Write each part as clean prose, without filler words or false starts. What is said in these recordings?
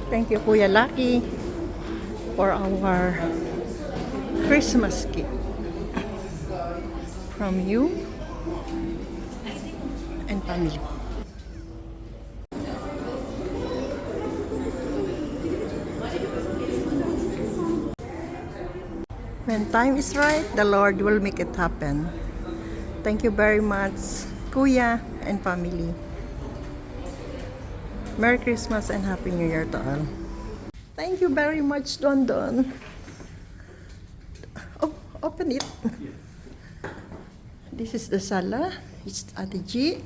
Thank you, Kuya Lucky, for our Christmas gift from you and family. When time is right, the Lord will make it happen. Thank you very much, Kuya and family. Merry Christmas and Happy New Year to all. Thank you very much, Don Don. Oh, open it. This is the sala. It's Ate G.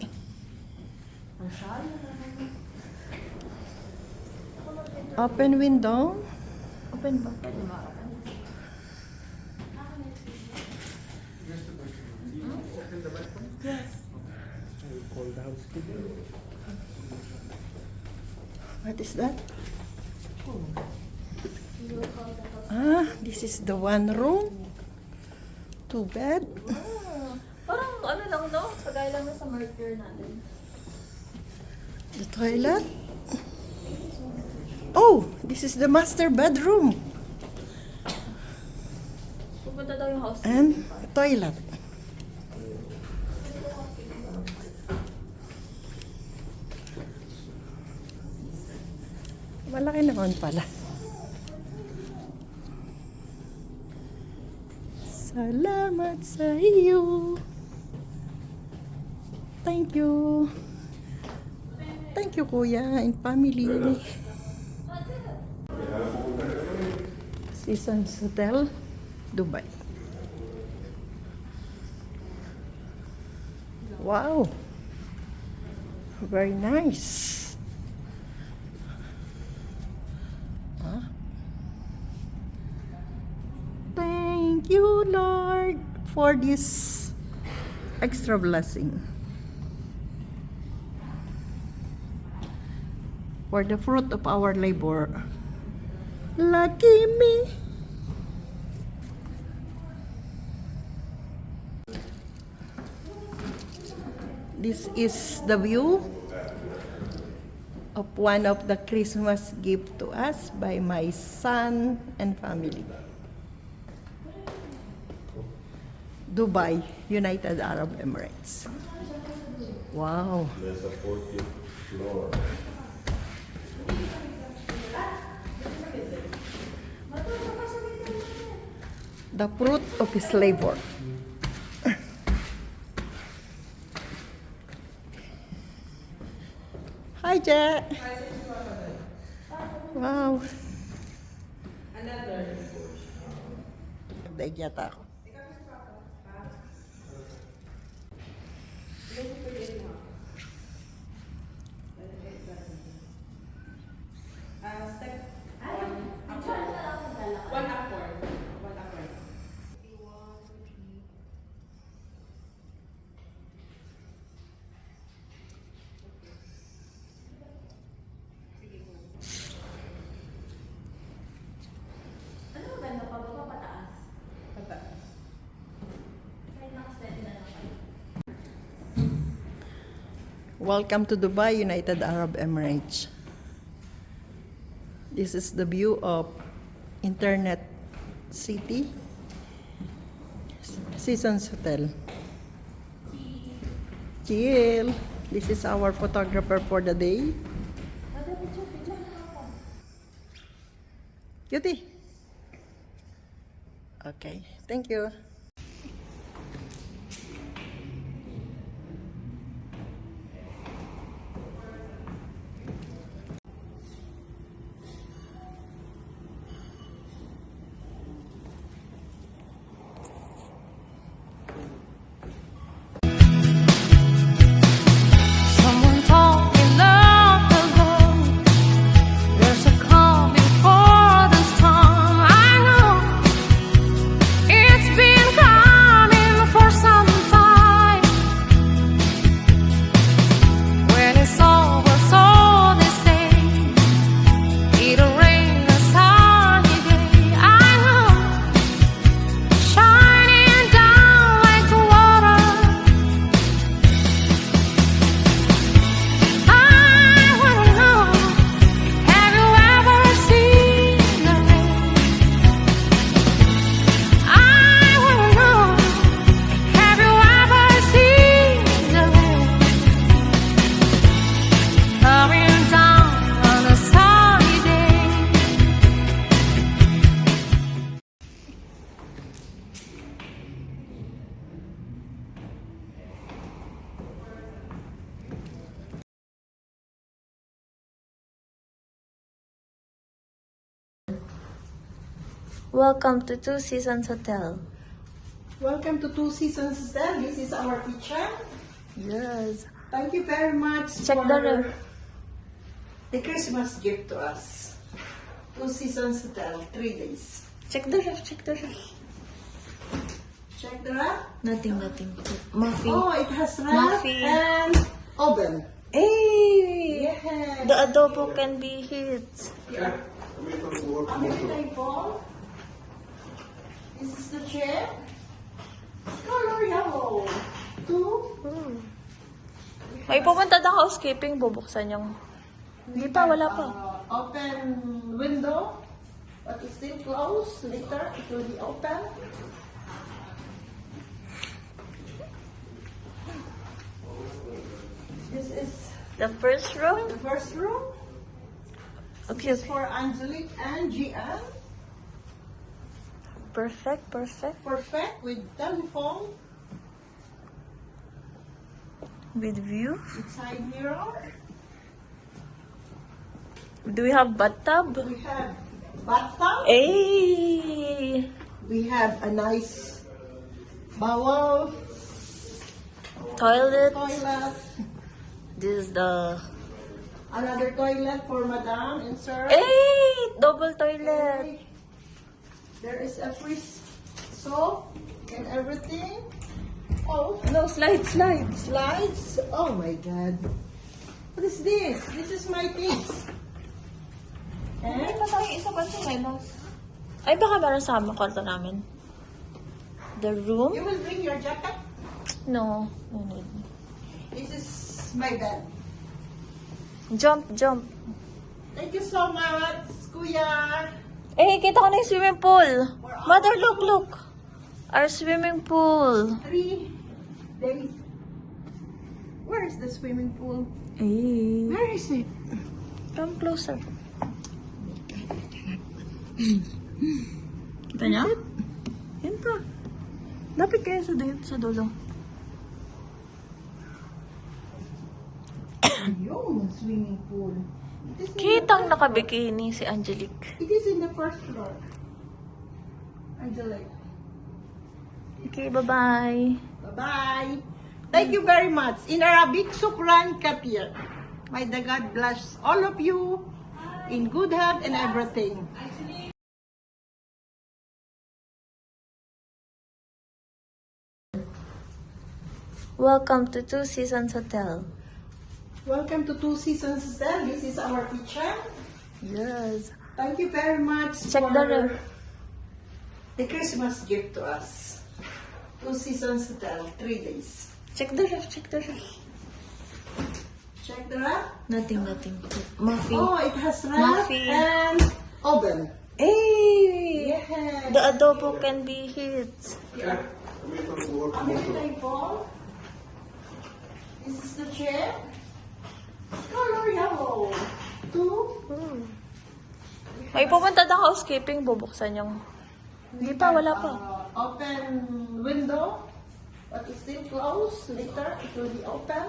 Open window. Open ba? Yes. What is that? This is the one room. 2 bed. Parang ano lang, no? Pagaya lang na sa mercury natin. The toilet. Oh, this is the master bedroom. Pupunta daw yung house. And toilet. Malaki naman pala. Salamat sa iyo. Thank you. Thank you, Kuya and family. Seasons Hotel, Dubai. Wow. Very nice. Thank you, Lord, for this extra blessing. For the fruit of our labor. Lucky me. This is the view of one of the Christmas gift to us by my son and family. Dubai, United Arab Emirates. Wow. There's a 40th floor. The fruit of his labor. Hi, Jack. Wow. Another. Daig yata ako. Step one upward. One upward. Ano ba ganda? Pababa, pataas? Pataas. Kahit nakasteady na lang kayo. Welcome to Dubai, United Arab Emirates. This is the view of Internet City, Seasons Hotel. Chill. This is our photographer for the day. Cutie. Okay, thank you. Someone told me long ago there's a calm before the storm. I know it's been Welcome to Two Seasons Hotel. Welcome to Two Seasons Hotel. This is our kitchen. Yes. Thank you very much Check for the ref. the Christmas gift to us. Two Seasons Hotel, 3 days. Check the ref, check the ref. Check the wrap. Nothing. Muffy. Oh, it has wrap Muffin. and oven. Hey! Yes. The adobo can be hit. Another table. This is the chair. Color yellow. 2. May pumunta ng housekeeping, bubuksan yung... Hindi pa, wala pa. Open window, but it's still closed. Later, it will be open. This is The first room? the first room. Okay, This is for Angelique and Gian. Perfect. Perfect with telephone, With view. with side mirror. Do we have bathtub? We have bathtub. Hey! We have a nice bowel, Toilet. toilet. This is the... Another toilet for Madame and Sir. Hey! Double toilet. There is a free soap and everything. Oh, No, slide. slides. Oh my God. What is this? This is my things. Ay, And pa tayo isa pa Ay, baka meron sa kwarto namin. The room? you will bring your jacket. No. No need. This is my bed. Jump. Thank you so much, Kuya. Eh, kita ko na yung swimming pool. Mother, look. Our swimming pool. 3 days. Where is the swimming pool? Eh. Where is it? Come closer. Kita niya? Yan pa. Lapit kayo sa dulo. Yung swimming pool. It is in Kitang nakabikini si Angelique. It is in the first floor. Angelique. Okay, bye-bye. Bye-bye. Thank you very much. In Arabic, Sukran Kathir. May the God bless all of you in good health and everything. Welcome to Two Seasons Hotel. Welcome to Two Seasons Hotel. This is our kitchen. Yes. Thank you very much Check the ref. the Christmas gift to us. Two Seasons Hotel, 3 days. Check the ref. Check the wrap. Nothing. Muffy. Oh, it has wrap Muffin. and oven. Hey! Yes. The adobo can be hit. Another table. This is the chair. Color yellow. 2. May pumunta ng housekeeping, bubuksan yung... Hindi pa, wala pa. Open window, but it's still closed. Later, it will be open.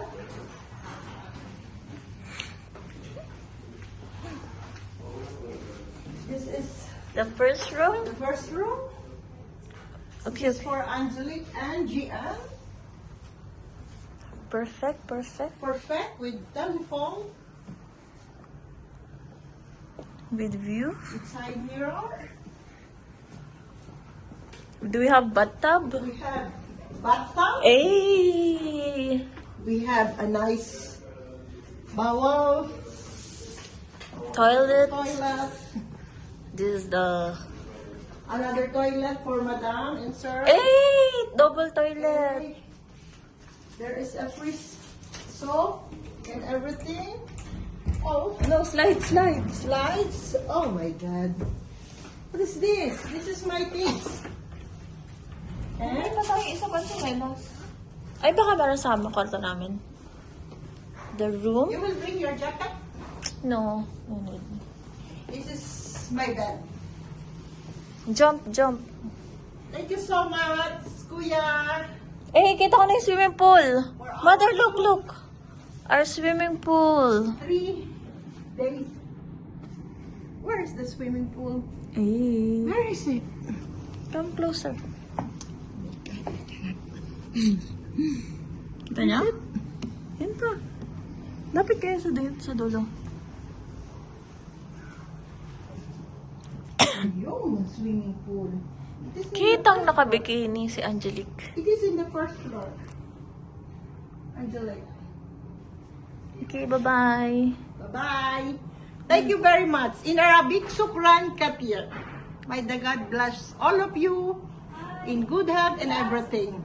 This is The first room? the first room. Okay. This is for Angelique and Gian. Perfect. Perfect with telephone, With view. with side mirror. Do we have bathtub? We have bathtub. Hey! We have a nice bowel, Toilet. toilet. This is the... Another toilet for Madame and Sir. Hey! Double toilet. There is a free soap and everything. Oh, No, slide. slides. Oh my God. What is this? This is my things. Ay, And pa tayo isa pa Ay, baka meron sa kwarto namin. The room? you will bring your jacket. No. No need. This is my bed. Jump. Thank you so much, Kuya. Eh, kita ko na yung swimming pool. Mother, look. Our swimming pool. 3 days. Where is the swimming pool? Eh. Where is it? Come closer. Kita niya? Yan pa. Lapit kayo sa dulo. Yung swimming pool. It is in Kitang nakabikini si Angelique. It is in the first floor. Angelique. Okay, bye-bye. Bye-bye. Thank you very much. In Arabic, Shukran Kathir. May the God bless all of you in good health and everything.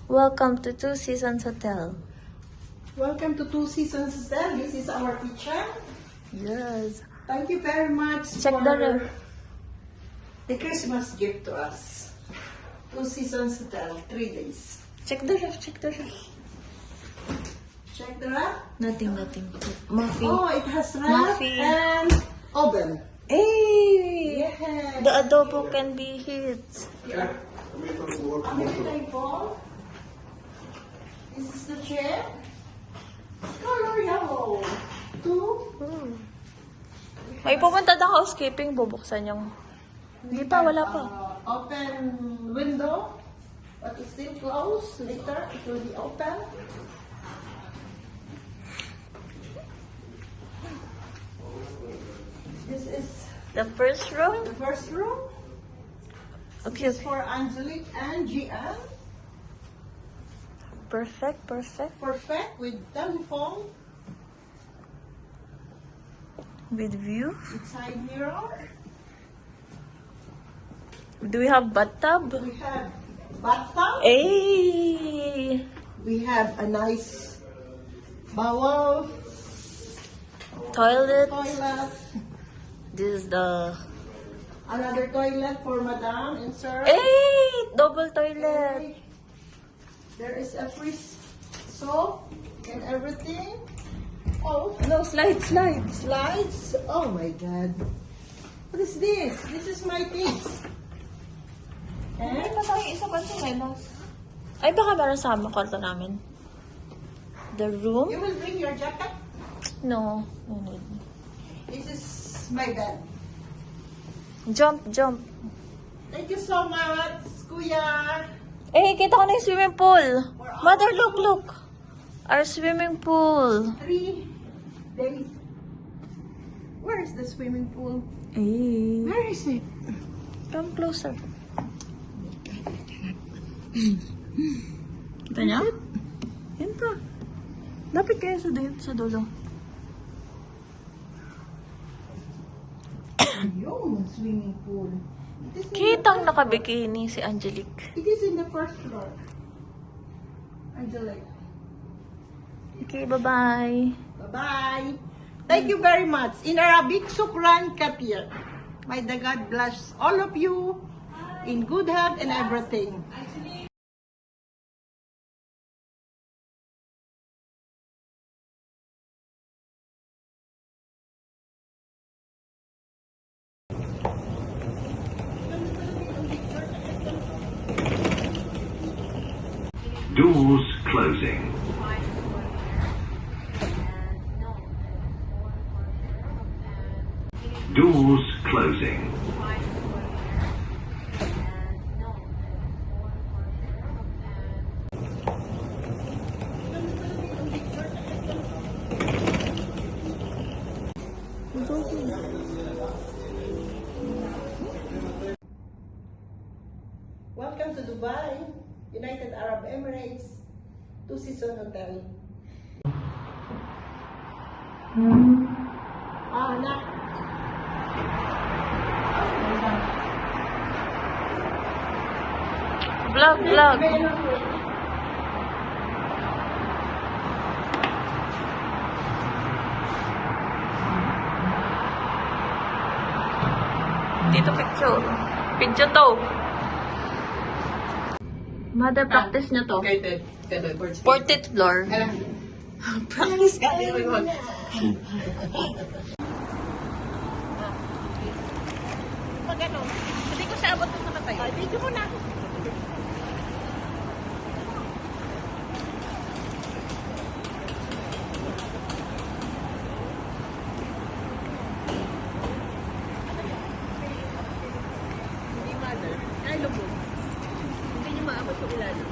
Welcome to Two Seasons Hotel. Welcome to Two Seasons Hotel. This is our kitchen. Yes. Thank you very much Check for the ref. the Christmas gift to us. Two Seasons Hotel, 3 days. Check the ref. Check the wrap. Nothing. Muffin. Oh, it has wrap Muffin. and oven. Hey! Yes. The adobo can be hit. American table. This is the chair. Color yellow. 2. May pupunta ng housekeeping, bubuksan yung... Hindi pa, wala pa. Open window, but it's still closed. Later, it will be open. This is The first room? the first room. Okay. This is for Angelique and Gian. Perfect. Perfect with telephone, With view. with side mirror. Do we have bathtub? We have bathtub. Hey! We have a nice bowel, Toilet. toilet, This is the... another toilet for Madame and Sir. Hey! Double toilet. There is a free soap and everything. Oh, No, slide. slides. Oh my God. What is this? This is my things. Hindi And pa tayo isa ba Ay, baka meron sa kwarto namin. The room? you will bring your jacket. No. No need. This is my bed. Jump. Thank you so much, Kuya. Eh, kita ko na yung swimming pool. Mother, look. Our swimming pool. 3 days. Where is the swimming pool? Eh. Where is it? Come closer. Kita niya? Yan pa. Lapit kayo sa dulo. Yung swimming pool. It is in Kitang nakabikini si Angelique. It is in the first floor. Angelique. Okay, bye-bye. Bye-bye. Thank you very much. In Arabic, Shukran Kathir. May the God bless all of you in good health and everything. Doors closing. Doors closing. Welcome to Dubai, United Arab Emirates, Two Seasons Hotel. Anak. Vlog. So, picture to. Mother, practice na to. Okay, Ted. 14th floor. Practice ka. Pag ano, hindi ko siya abot sa nakatayo. Ay, video mo na. Hindi mother. Ay, lubog. Hindi niyo maabot sa ilalim.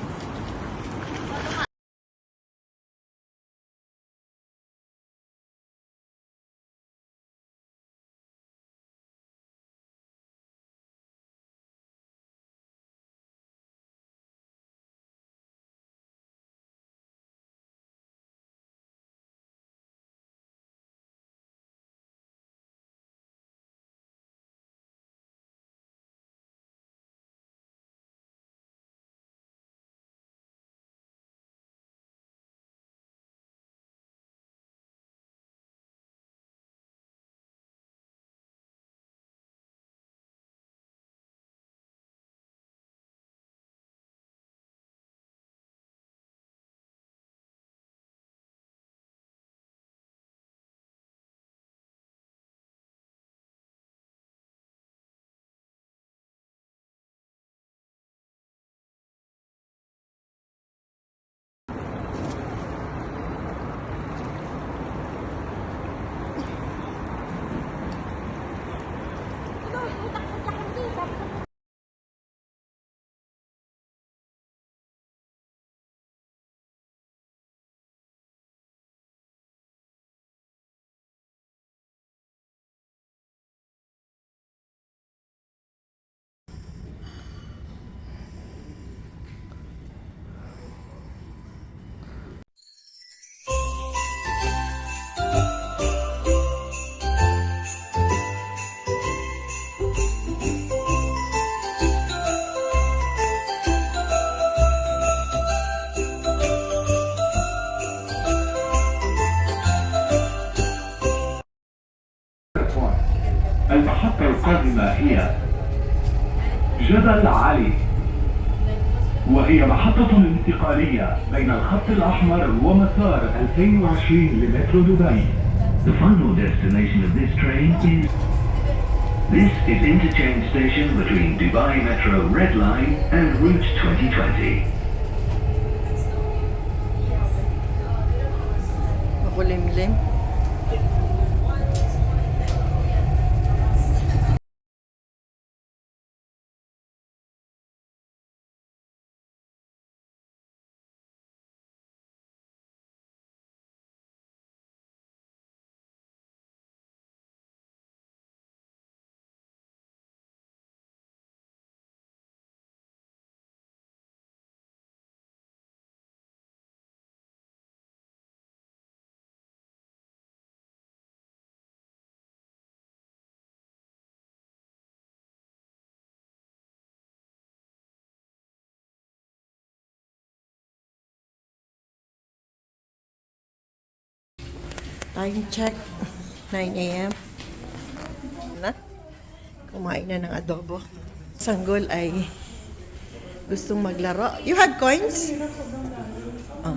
المحطة القادمة هي جبل علي، وهي محطة انتقالية بين الخط الأحمر ومسار 2020 لمترو دبي. The final destination of this train is... This is interchange station between Dubai Metro Red Line and Route 2020. Makulimlim. Time check, 9 a.m. Na? Kumain na ng adobo. Sanggol ay gustong maglaro. You have coins? Oh.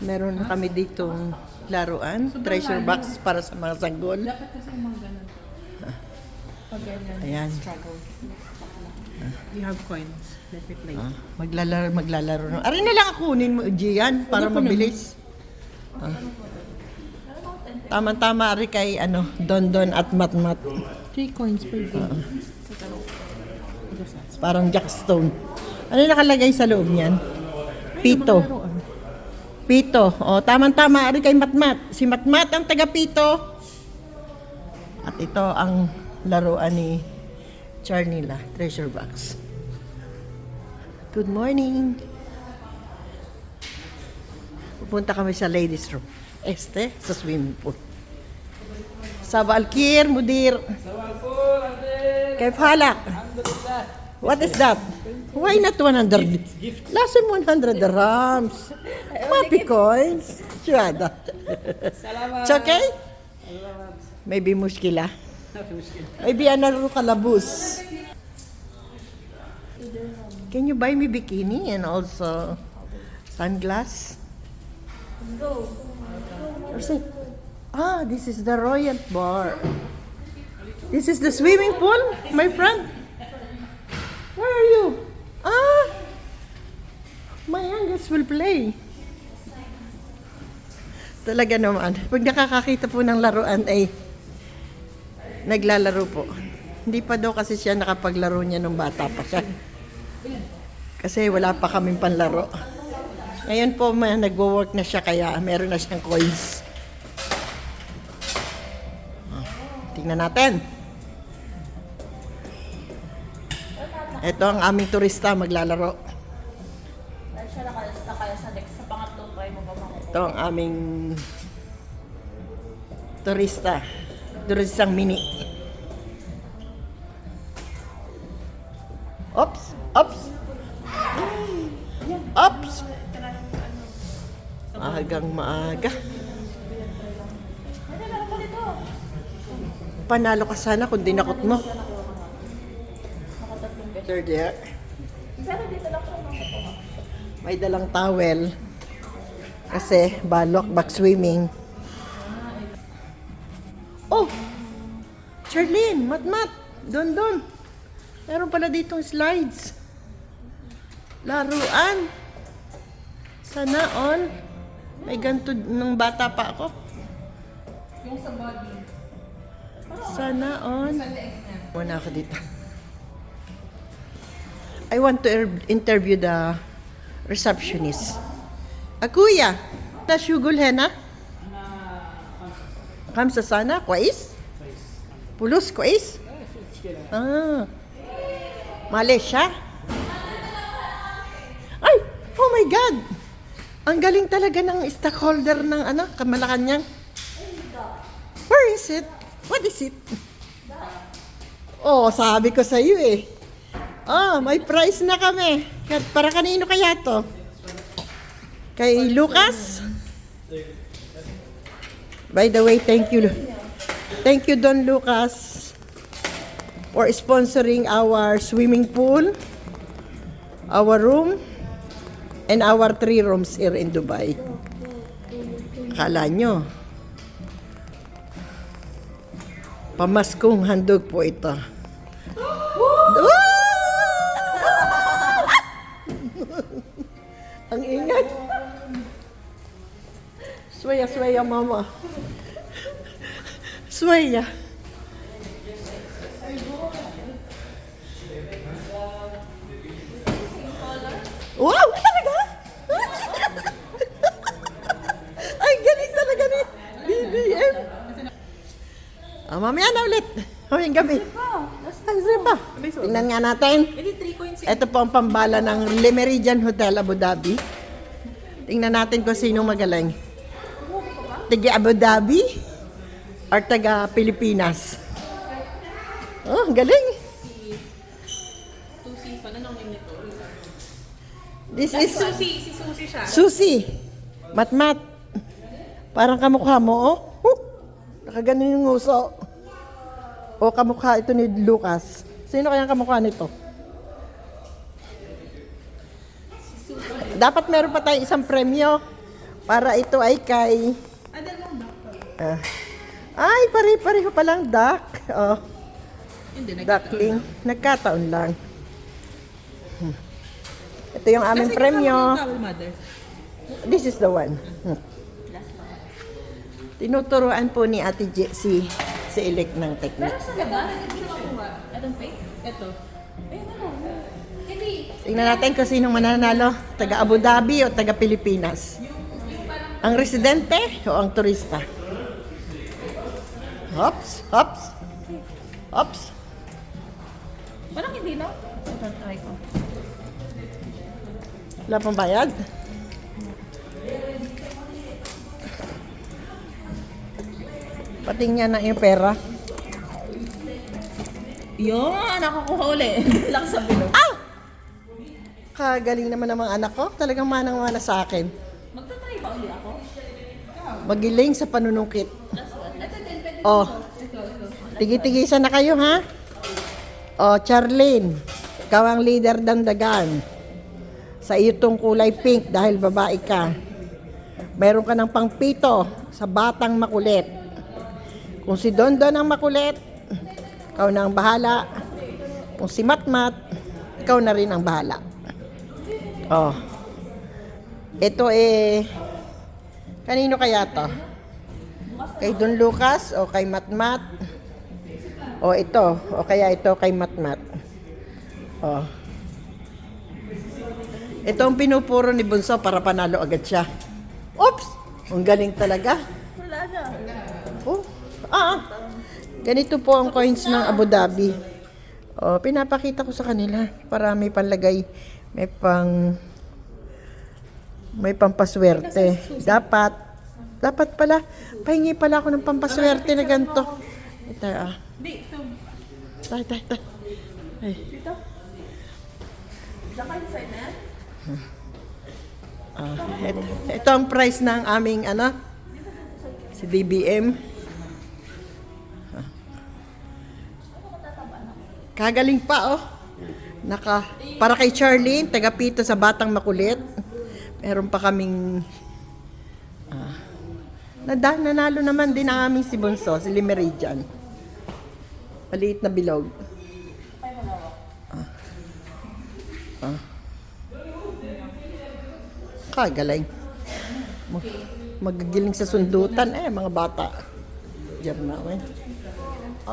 Meron na kami ditong laruan, treasure box para sa mga sanggol. Dapat kasi mga ganun. Pag ganyan, Ayan. struggle. You have coins. Let me play. Maglalaro na. Aray na lang kunin mo, Gian, para mabilis. Tama-tama, ari kay Dondon at Matmat. 3 coins per game. Parang Jackstone. Ano nakalagay sa loob niyan? Pito. Pito. O, tama-tama, ari kay Matmat. Si Matmat ang taga-pito. At ito ang laruan ni Charnila, treasure box. Good morning. Pupunta kami sa ladies room. Sa swimming pool. Sabah al-Kir, Mudir. Kayf halak? What is that? Why not 100? Last time 100 dirhams. Papi coins. Syada. It's okay? Maybe muskila. Maybe another kalabus. Can you buy me bikini and also sunglass? Go. Or say, this is the Royal Bar. This is the swimming pool, my friend. Where are you? My youngest will play. Talaga naman. Pag nakakakita po ng laruan ay naglalaro po. Hindi pa daw kasi siya nakapaglaro niya nung bata pa siya. Kasi wala pa kaming panlaro. Ngayon po nagwo-work na siya kaya meron na siyang coins. Tingnan natin. Ito ang aming turista maglalaro. Dahil siya nakaya sa next, sa pangatlong try mo ba makukuha? Ito ang aming turista. Turistang mini. Oops! Oops! Oops! Maagang maaga. Panalo ka sana kung dinakot mo. They're there. Pero dito lang siya makukuha. May dalang towel. Kasi balok, back swimming. Oh! Charlene, mat-mat. Doon. Meron pala ditong slides. Laruan. Sana all. May ganito nung bata pa ako. Yung sa body. Sana all. Sa leeg niya. Muna ako dito. I want to interview the receptionist. Kuya, nashugul hena? Kamsa sana? Kwais? Pulos kwais? Malaysia? Ay! Oh my God! Ang galing talaga ng stockholder ng Kamalacanang. Where is it? What is it? Oh, sabi ko sa iyo eh. May prize na kami. Para kanino kaya to? Kay Lucas? By the way, thank you. Thank you, Don Lucas, for sponsoring our swimming pool, our room, and our 3 rooms here in Dubai. Akala nyo, pamaskong handog po ito. Ang ingat. Swaya, mama. Swaya. Wow, talaga? Ay, galing talaga ni BBM. Mamaya na ulit. Mamayang gabi. Ay, pa. Tingnan nga natin. Ito po ang pambala ng Le Meridian Hotel Abu Dhabi. Tingnan natin kung sino magaling. Taga Abu Dhabi or taga Pilipinas. Oh, galing. This is Si Susie siya. Susie. Mat-mat. Parang kamukha mo, oh. Nakaganon yung nguso. O kamukha ito ni Lucas. Sino kaya ang kamukha nito? Dapat meron pa tayong isang premyo para ito ay kay... ay, pare-pareho palang duck. Oh. Duckling. Nagkataon lang. Ito yung aming premyo. This is the one. Tinuturuan po ni Ate si Elec ng technique. Sa gaba, hindi siya makuha. Itong fake? Ito. Ayun na lang. Hindi. Tingnan natin kung sinong mananalo. Taga Abu Dhabi o taga Pilipinas. Ang residente o ang turista? Hops, hops. Hops. Parang hindi na. Ito, try ko. Wala pang bayad? Pating niya na yung pera. Yun, nakakuha uli. Lang sa bilog. Kagaling naman ng mga anak ko. Talagang manang-mana sa akin. Magta-try ba uli ako? Magiling sa panunungkit. Oh. Tigi-tigisan na kayo, ha? O, Charlene, ikaw ang leader dandagan. Sa iyo tong kulay pink dahil babae ka. Meron ka ng pangpito sa batang makulit. Kung si Dondon ang makulit, ikaw na ang bahala. Kung si Matmat, ikaw na rin ang bahala. Oh. Ito kanino kaya to? Kay Don Lucas o kay Matmat? O ito, o kaya ito kay Matmat. Oh. Ito ang pinupuro ni Bunso para panalo agad siya. Oops! Ang galing talaga. Wala na. Oh. Ganito po ang coins ng Abu Dhabi. Oh, pinapakita ko sa kanila para may panlagay, may pampaswerte. Dapat pala, pahingi pala ako ng pampaswerte na ganito. Ito, Dito. Tay. Ay. Dito. Diyan kayo sa ina? Ito ang price ng aming si DBM. Kagaling pa para kay Charlene, taga-pito sa batang makulit. Meron pa kaming nanalo naman din ang aming si Bunso, si Limeridian. Maliit na bilog. Kagaling. Magagiling sa sundutan mga bata. Diyan na,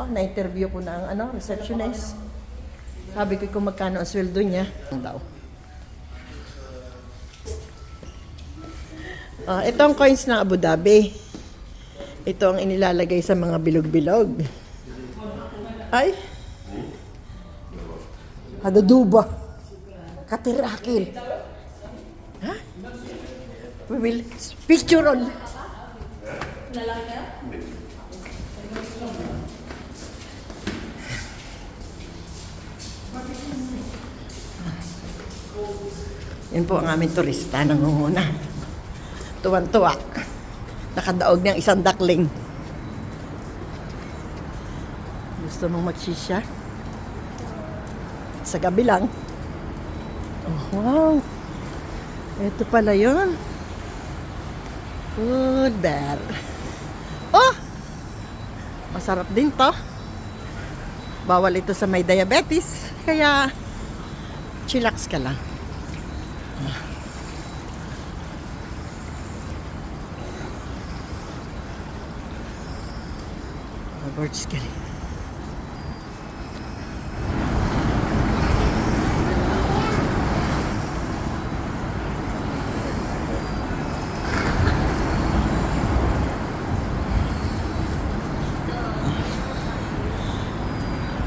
na-interview ko na ang receptionist. Sabi ko kung magkano ang sweldo niya. Daw. Ito ang coins ng Abu Dhabi. Ito ang inilalagay sa mga bilog-bilog. Ay! Hadaduba. Katirakil. Ha? We will picture all. Yan po ang aming turista nangunguna. Tuwan-tuwa. Nakadaog ng isang dakling. Gusto mong magsisya? Sa gabi lang. Oh, wow. Ito pala yun. Good bear. Oh! Masarap din to. Bawal ito sa may diabetes. Kaya, chillax ka lang. Birds galing.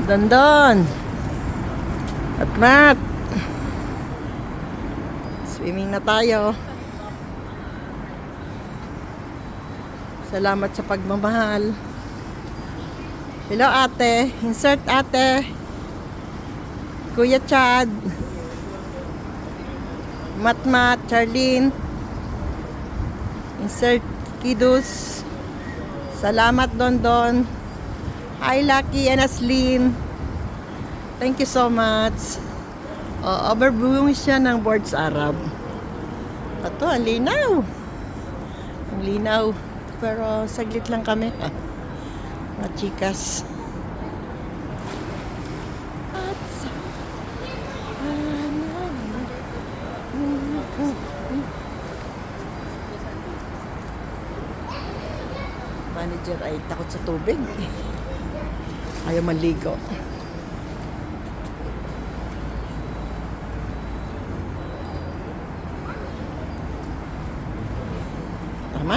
Dondon at Matt, swimming na tayo. Salamat sa pagmamahal. Hello ate, insert ate, Kuya Chad, Matmat, Charlene, insert Kidus. Salamat Dondon. Hi Lucky and Aslin. Thank you so much. Overviewing siya ng Birds Arab. Ito, ang linaw. Ang linaw. Pero saglit lang kami. Mga chikas. Manager ay takot sa tubig. Ayaw maligo. Tama?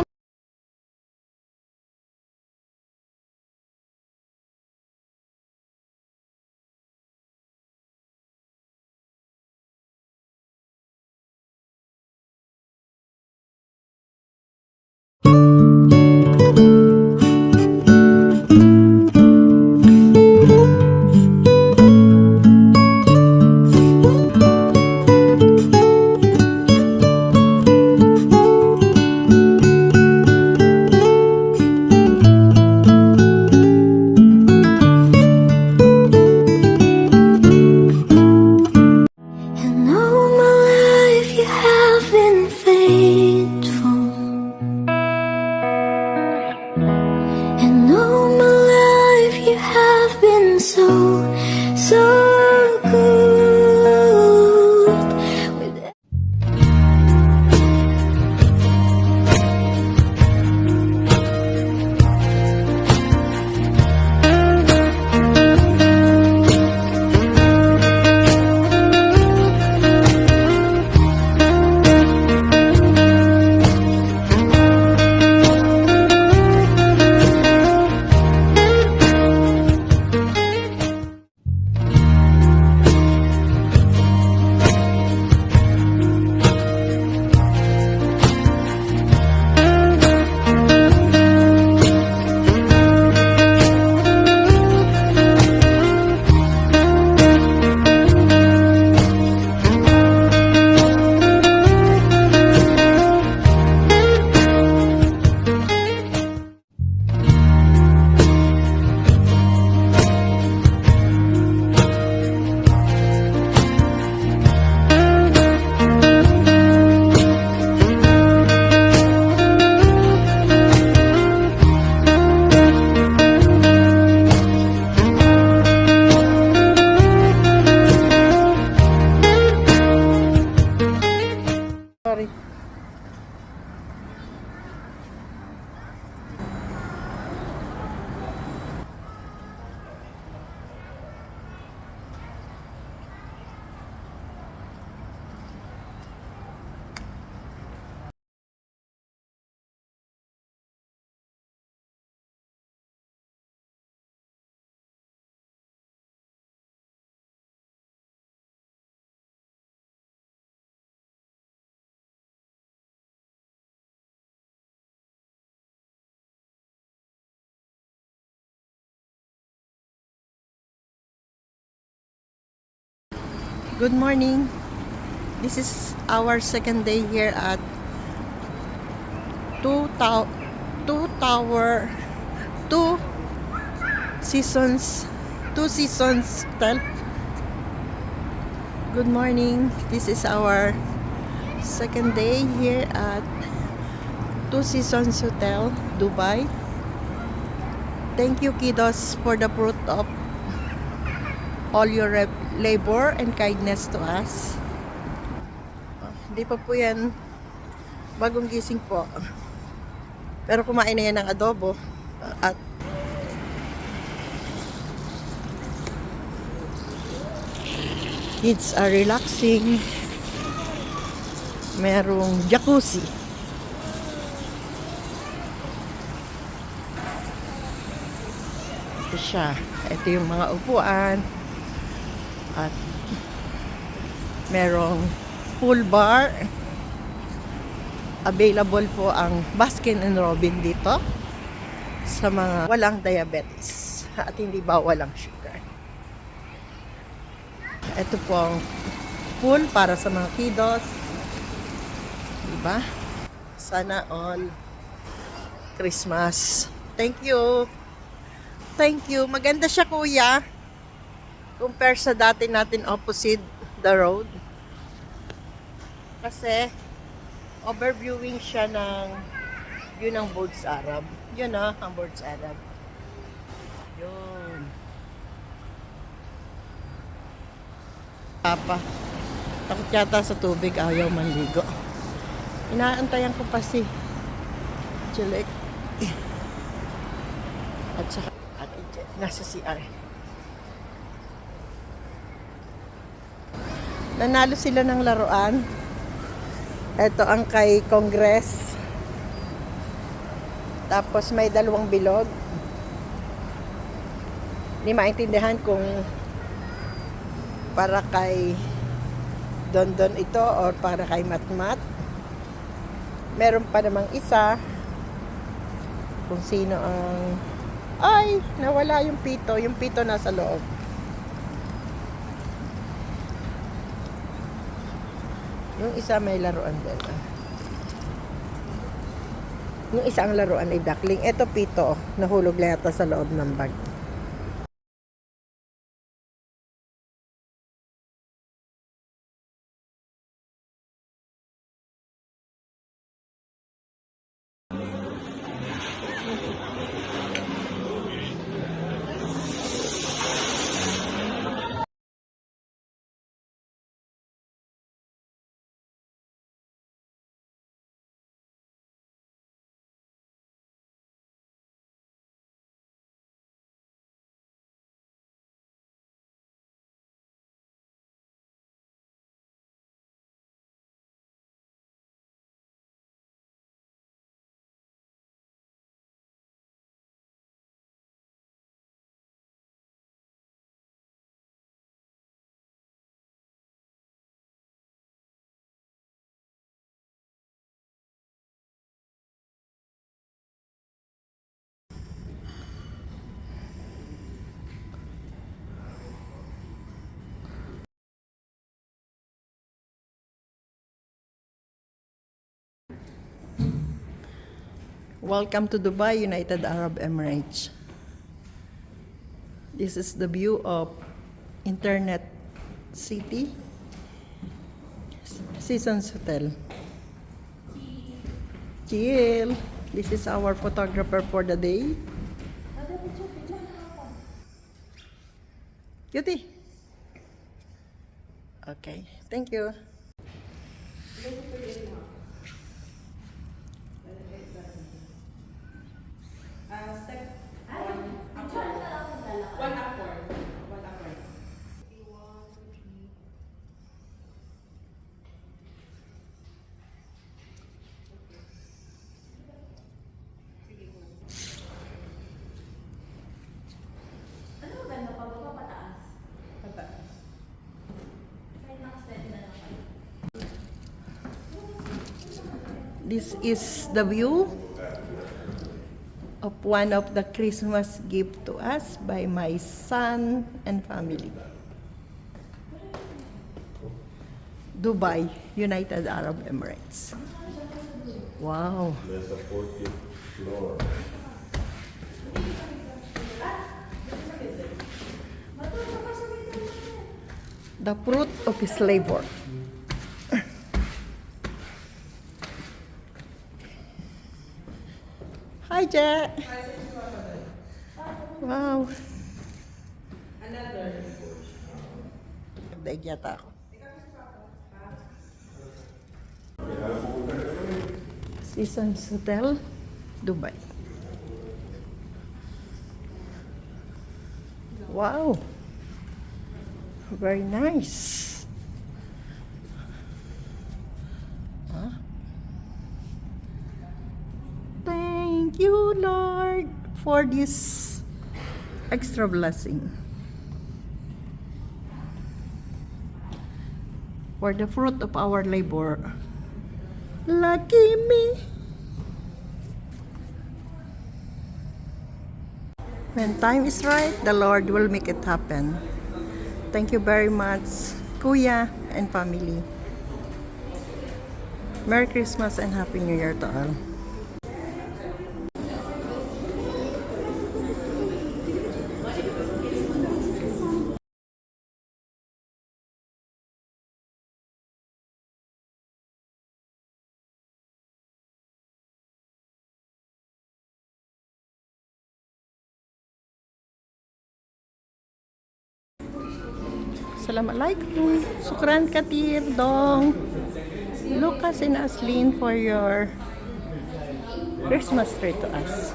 Good morning. This is our second day here at Two Seasons Hotel. Good morning. This is our second day here at Two Seasons Hotel, Dubai. Thank you, kiddos, for the fruit of all your labor and kindness to us. Hindi pa po yan bagong gising po. Pero kumain na yan ng adobo at kids are relaxing. Merong jacuzzi. Ito siya. Ito yung mga upuan. At merong pool bar. Available po ang Baskin and Robin dito sa mga walang diabetes at hindi bawal ang sugar. Ito po ang pool para sa mga kiddos. Diba? Sana all Christmas. Thank you. Thank you. Maganda siya, kuya. Compare sa dati natin opposite the road. Kasi overviewing siya ng view ng Burj Arab. Yun ang Burj Arab. Yun. Papa. Takot yata sa tubig, ayaw manligo. Inaantayan ko pa si Juliet. At saka nasa CR. Nanalo sila ng laruan. Ito ang kay Congress. Tapos may dalawang bilog. Hindi maintindihan kung para kay Dondon ito or para kay Matmat. Meron pa namang isa kung sino ang ay, nawala yung pito. Yung pito nasa loob. Yung isa may laruan din. Yung isa ang laruan ay duckling. Ito pito. Nahulog lang yata sa loob ng bag. Welcome to Dubai, United Arab Emirates. This is the view of Internet City, Seasons Hotel. Chill. This is our photographer for the day. Cutie. Okay, thank you. This is the view of one of the Christmas gift to us by my son and family. Dubai, United Arab Emirates. Wow. There's a 40th floor. The fruit of his labor. Hi, Jack. Wow. Daig yata ako. Seasons Hotel, Dubai. Wow. Very nice. Huh? Thank you, Lord, for this extra blessing. For the fruit of our labor. Lucky me. When time is right, the Lord will make it happen. Thank you very much, Kuya and family. Merry Christmas and Happy New Year to all. Assalamualaikum. Sukran katir dong. Lucas and Aslin for your Christmas tree to us.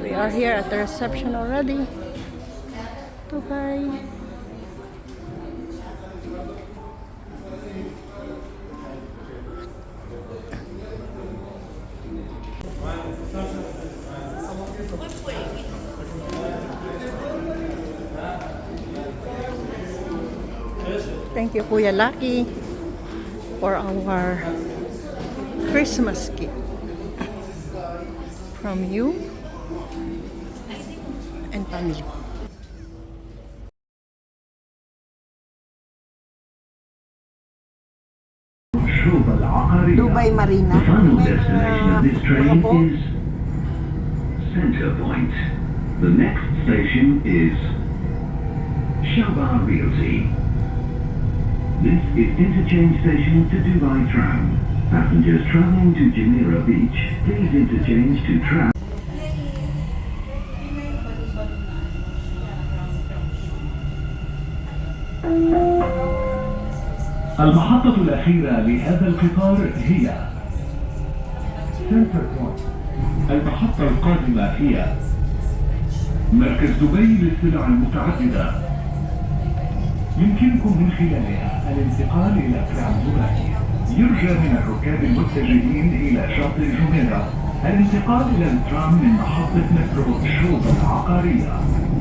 We are here at the reception already. Dubai. Thank you, Kuya Lucky, for our Christmas gift from you and family. Dubai Marina. The final destination of this train is Center Point. The next station is Shabar Realty. This is interchange station to Dubai Tram. Passengers traveling to Jumeirah Beach, please interchange to Tram. المحطة الأخيرة لهذا القطار هي سنتر بوينت. المحطة القادمة هي مركز دبي للسلع المتعددة. يمكنكم من خلالها الانتقال إلى ترام دبي. يرجى من الركاب المتجهين إلى شاطئ جميرة الانتقال إلى الترام من محطة مترو شروط العقارية.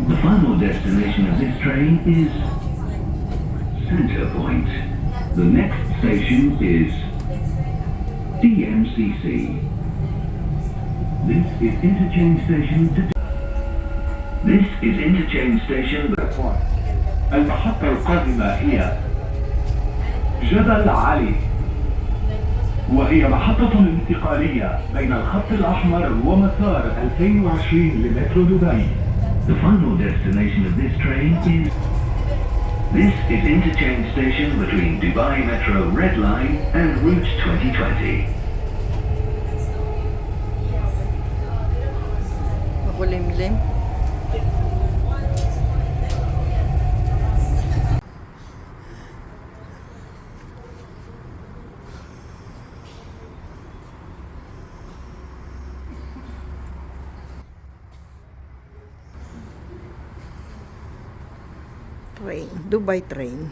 The final destination of this train is Center Point. The next station is DMCC. This is interchange station to This is interchange station. المحطة القادمة هي جبل علي، وهي محطة انتقالية بين الخط الأحمر ومسار 2020 لمترو دبي. The final destination of this train is This is interchange station between Dubai Metro Red Line and Route 2020. Makulimlim. Train, Dubai train.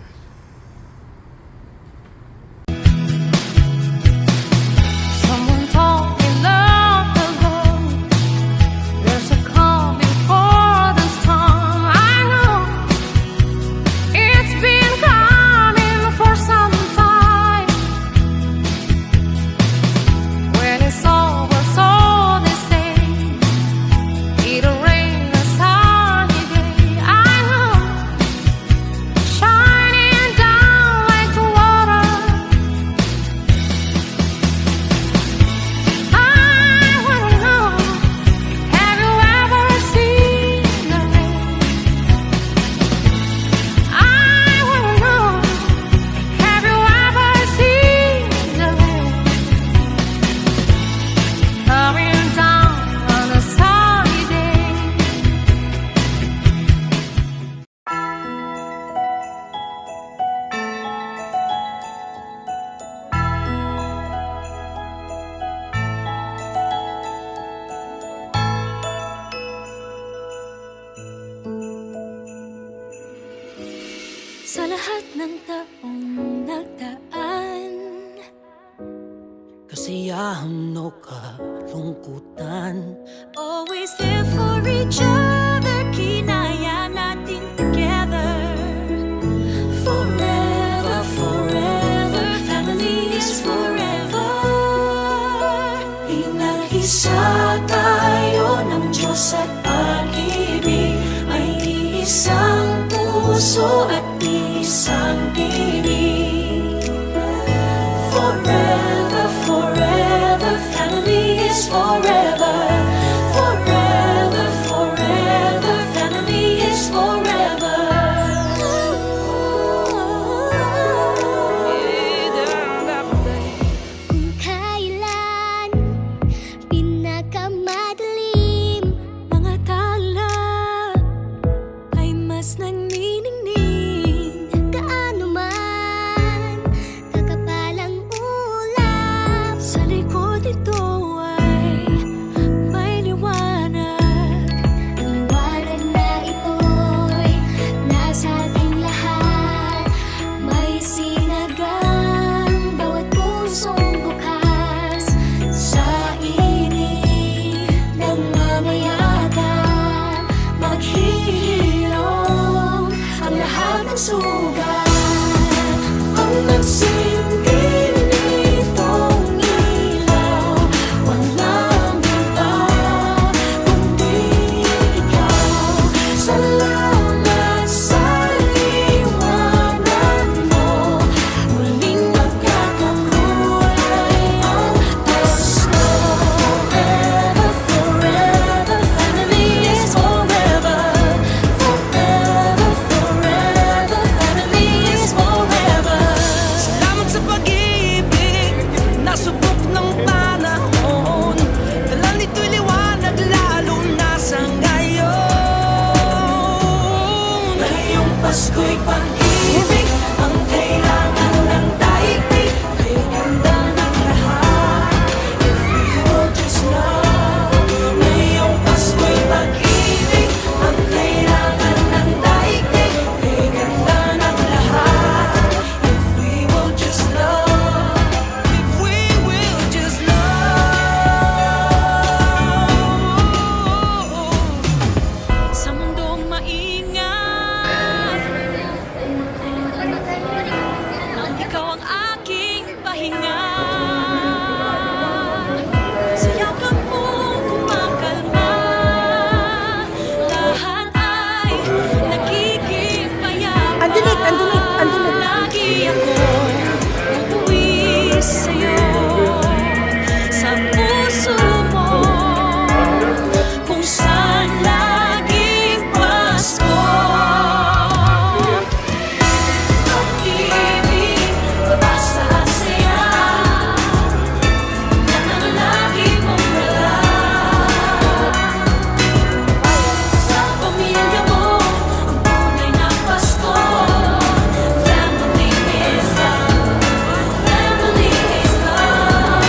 Someone told me long ago there's a calm before the storm. I know it's been coming for some time. When it's over, so they say it'll rain a sunny day. I know shining kasiyahan o kalungkutan. Always there for each other, kinaya natin together. Forever, forever, family is forever. Pinag-isa tayo ng Diyos at pag-ibig, may isang puso at isang tinig. Forever, forever, family is forever. Forever, forever, family is forever. Kung kailan pinakamadilim mga tala ay mas nagniningning, kaano man kakapalang ulap sa likod nito ay may liwanag. Ang liwanag na ito'y nasa ating lahat, may sinagang bawat pusong bukas. Sa init ng mamayagan, maghihilom ang lahat ng sugat. Ang nagsilbi nitong ilaw, walang iba kundi ikaw. Salamat sa liwanag mo, muling magkakakulay ang gusto. Forever, forever, family is forever. Forever, forever, family is forever. Salamat sa pag-ibig, nasubok ng panahon. Dala nito'y liwanag lalo na sa ngayon. Ngayong Pasko'y pag-ibig ang kailangan ng daigdig. Kay ganda ng lahat, if we will just love. Ngayong Pasko'y pag-ibig ang kailangan ng daigdig. Kay ganda ng lahat, if we will just love. If we will just love. Sa mundong maingat, ang ikaw ang aking pahinga. Sa yakap mo kumakalma, lahat ay nagiging payapa. Andinig, andinig, andinig. Lagi akong tutuwi sa'yo, sa puso mo, kung saan laging Pasko. Pag-ibig, basta at saya, yan ang lagi mong dala. Sa pamilya mo, ang tunay na Pasko. Family is love. Family is love.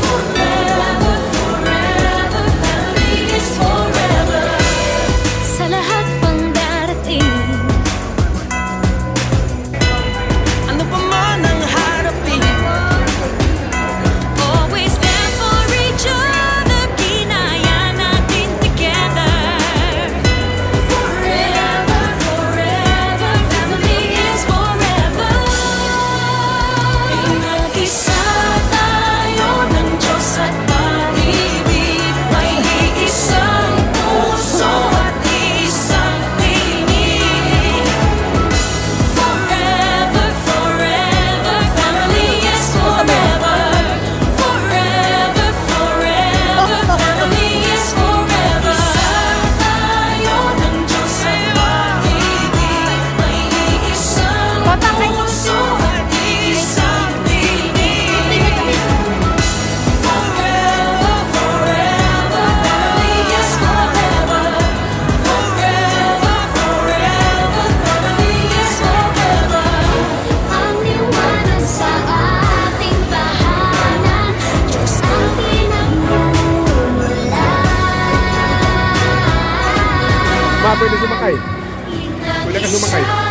Forever, forever, family is forever. Sa lahat pang darating, Ano pa man ang harapin, always there for each other, kinaya natin together. Forever, forever, family is forever. Pinag-isa tayo ng Diyos at pag-ibig, may iisang puso at isang tinig. Forever, forever, family is forever. Forever, forever, family is forever. Tayo ng Diyos at pag-ibig, may iisang puso at isang tinig. Forever, forever, family is forever. Forever, forever, family is forever. Ang liwanag sa ating tahanan, Diyos ang pinagmumulan. Ma, pwede sumakay. Pwede ka sumakay.